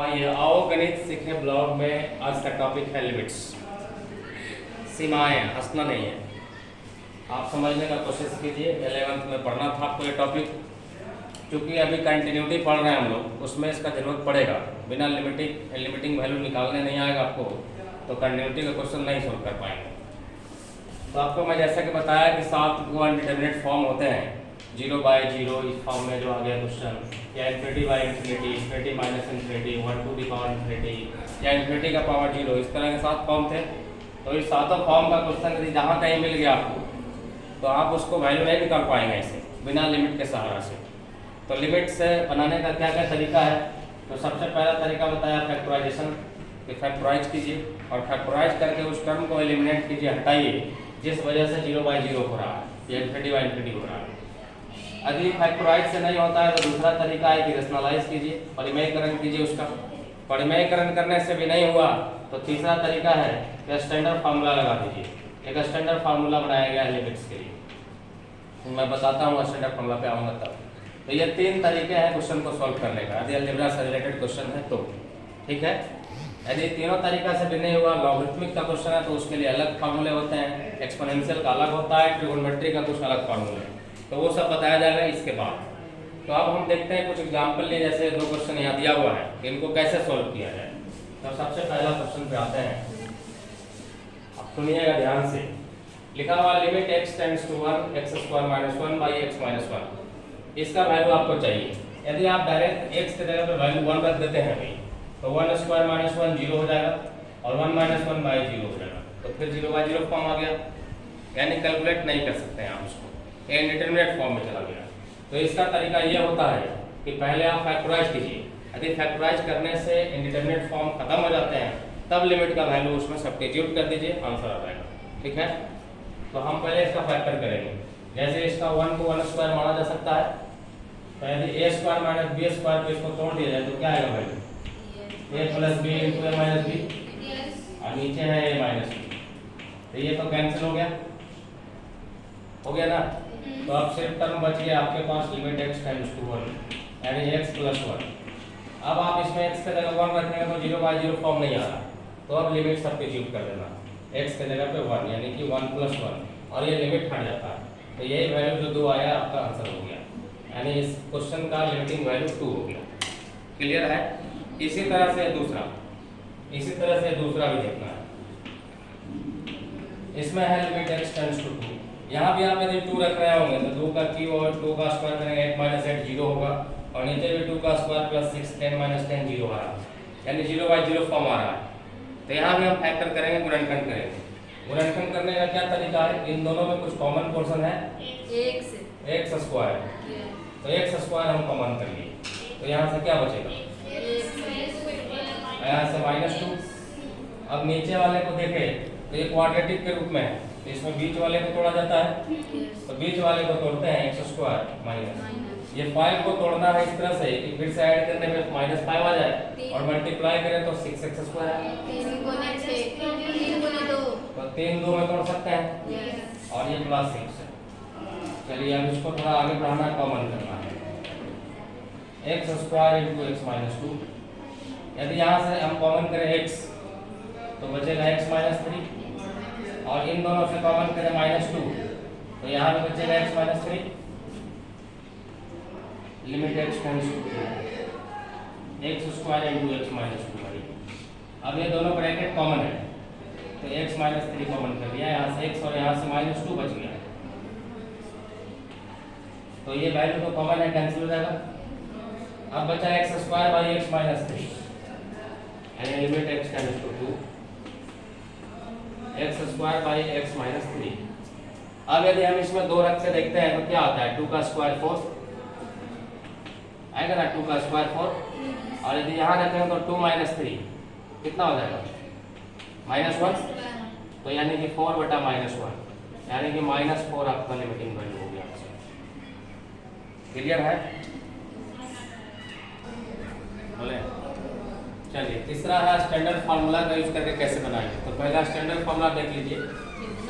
आइए आओ गणित सीखे ब्लॉग में आज का टॉपिक है लिमिट्स। सीमाएं, हंसना नहीं है, आप समझने का कोशिश कीजिए। 11th में पढ़ना था आपको ये टॉपिक, क्योंकि अभी कंटिन्यूटी पढ़ रहे हैं हम लोग, उसमें इसका जरूरत पड़ेगा। बिना लिमिटिंग वैल्यू निकालने नहीं आएगा आपको, तो कंटिन्यूटी का क्वेश्चन नहीं सोल्व कर पाएंगे। तो आपको मैं जैसा कि बताया कि 7 वो अनडिटरमिनेट फॉर्म होते हैं, 0/0 इस फॉर्म में जो आ गया क्वेश्चन, या ∞/∞, ∞ माइनस ∞, 1 to the power ∞, या ∞ का पावर 0, इस तरह के 7 फॉर्म थे। तो इस सातों फॉर्म का क्वेश्चन यदि जहाँ कहीं मिल गया आपको, तो आप उसको वैल्यू नहीं निकाल पाएंगे ऐसे बिना लिमिट के सहारा से। तो लिमिट से बनाने का क्या क्या तरीका है? तो सबसे पहला तरीका बताया फैक्टराइजेशन, कि फैक्टराइज कीजिए और फैक्टराइज करके उस टर्म को एलिमिनेट कीजिए, हटाइए जिस वजह से 0/0 हो रहा है या ∞/∞ हो रहा है। यदि फैक्टराइज से नहीं होता है तो दूसरा तरीका है कि रेशनलाइज कीजिए, परिमेयकरण कीजिए उसका। परिमेयकरण करने से भी नहीं हुआ तो तीसरा तरीका है कि स्टैंडर्ड फार्मूला लगा दीजिए। एक स्टैंडर्ड फार्मूला बनाया गया है लिमिट्स के लिए, मैं बताता हूँ स्टैंडर्ड फार्मूला पे आऊँगा तब। तो ये 3 तरीके हैं क्वेश्चन को सॉल्व करने का, यदि अलजेब्रा से रिलेटेड क्वेश्चन है तो। ठीक है, यदि तीनों तरीका से भी नहीं हुआ, लॉगरिथमिक का क्वेश्चन है तो उसके लिए अलग फार्मूले होते हैं, एक्सपोनेंशियल का अलग होता है, ट्रिगोनोमेट्री का कुछ अलग फार्मूले, तो वो सब बताया जाएगा इसके बाद। तो अब हम देखते हैं कुछ एग्जाम्पल लिए, जैसे 2 क्वेश्चन यहाँ दिया हुआ है कि इनको कैसे सॉल्व किया जाए। तो सबसे पहला क्वेश्चन पे आते हैं, अब सुनिएगा ध्यान से। लिखा हुआ limit x tends to 1 x² - 1 / x - 1, इसका वैल्यू आपको चाहिए। यदि आप डायरेक्ट x के जगह पे वैल्यू 1 रख देते हैं अभी, तो 1² - 1 0 हो जाएगा और 1 - 1/0 हो जाएगा, तो फिर 0/0 फॉर्म आ गया, यानी कैलकुलेट नहीं कर सकते हैं आप उसको, ये इंडिटरमिनेट फॉर्म में चला गया। तो इसका तरीका ये होता है कि पहले आप फैक्टराइज कीजिए, यदि फैक्टराइज करने से इंडिटरमिनेट फॉर्म खत्म हो जाते हैं तब लिमिट का वैल्यू उसमें सब्स्टिट्यूट कर दीजिए, आंसर आ जाएगा। ठीक है, तो हम पहले इसका फैक्टर करेंगे। जैसे इसका 1 को 1² माना जा सकता है, तो यदि a² - b² को इसको तोड़ दिया जाए तो क्या आएगा value? a + b × a - b, और नीचे है a - b, तो ये तो कैंसिल हो गया ना। तो अब सिर्फ टर्म बच गया आपके पास लिमिट x टेंड्स टू 1, यानी x + 1। अब आप इसमें x के जगह 1 रखेंगे तो 0/0 फॉर्म नहीं आ रहा, तो अब लिमिट सब्स्टिट्यूट कर देना, x के जगह पे 1 यानी कि 1 + 1, और ये लिमिट हट जाता है, तो यही वैल्यू जो 2 आया आपका आंसर हो गया, यानी इस क्वेश्चन का लिमिटिंग वैल्यू 2 हो गया। क्लियर है? इसी तरह से दूसरा भी देखना है। इसमें है लिमिट x टेंड्स टू 2, यहाँ भी आप यदि 2 रख रहे होंगे तो 2 का क्यूब और 2 का स्क्वायर करेंगे, 8 - 8 0 होगा, और नीचे भी 2 का स्क्वायर + 6 10 - 10 0 आ रहा है, यानी 0/0 फॉर्म आ रहा है। तो यहाँ भी हम फैक्टर करेंगे, गुणनखंड करेंगे। गुणनखंड करने का क्या तरीका है? इन दोनों में कुछ कॉमन पोर्शन है, x स्क्वायर, तो x स्क्वायर हम कॉमन कर लिए, तो यहाँ से क्या बचेगा? यहाँ से -2। अब नीचे वाले को देखें तो ये क्वाड्रेटिक के रूप में है, तो इसमें बीच वाले को तोड़ा जाता है, तो बीच वाले को तोड़ते हैं x² माइनस, ये 5 को तोड़ना है इस तरह से कि फिर से ऐड करने में -5 आ जाए और मल्टीप्लाई करें तो 6x² है, 2 तो 3 2 में तोड़ सकते हैं, और ये +6 है। चलिए अब इसको थोड़ा आगे बढ़ाना, कॉमन करना है, x² × x - 2। यदि यहाँ से हम कॉमन करें x तो बचेगा x - 3, और इन दोनों से कॉमन करें -2 तो यहाँ पे बचेगा x - 3। Limit x tends to 2, x² × x - 2। अब ये दोनों ब्रैकेट कॉमन है, तो x - 3 कॉमन कर दिया, यहाँ से x और यहाँ से -2 बच गया, तो ये वैल्यू तो कॉमन है, कैंसिल हो जाएगा। अब बचा x² / x - 3, यानी limit x tends to 2, x² / x - 3। अब यदि हम इसमें 2 रख के देखते हैं तो क्या आता है? 2 का स्क्वायर 4 आएगा ना, 2 का स्क्वायर 4, और यदि यहाँ रखें तो 2 - 3 कितना हो जाएगा? -1, तो यानी कि 4/-1, यानी कि -4 आपका लिमिटिंग वैल्यू हो गया। क्लियर है? बोले चलिए तीसरा है स्टैंडर्ड फार्मूला का यूज करके कैसे बनाएंगे। तो पहला स्टैंडर्ड फार्मूला देख लीजिए,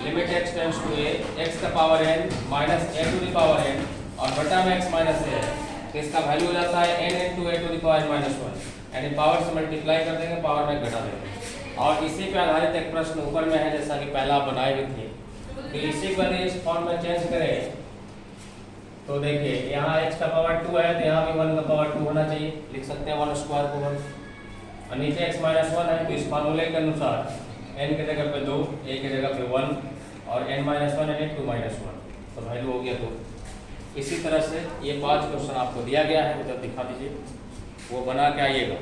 limit x tends to a, x का power n - a to the power n, और बटा में x - a है, तो इसका वैल्यू हो जाता है n × a to the power -1। यानी पावर से मल्टीप्लाई कर देंगे, पावर में घटा देंगे। और इसी पे आधारित एक प्रश्न ऊपर में है, जैसा कि पहला आप बनाए हुए थे, तो इसी को यदि इस फॉर्म में चेंज करें तो देखिए यहाँ h का पावर 2 है, तो यहाँ भी 1 का पावर 2 होना चाहिए, लिख सकते हैं 1 स्क्वायर को 1, और नीचे x माइनस 1 है, तो इस फार्मूले के अनुसार n की जगह पे 2, a की जगह पे 1 और n माइनस 1 यानी 2 माइनस 1, तो वैल्यू हो गया 2। इसी तरह से ये 5 क्वेश्चन आपको दिया गया है, उधर दिखा दीजिए, वो बना के आइएगा।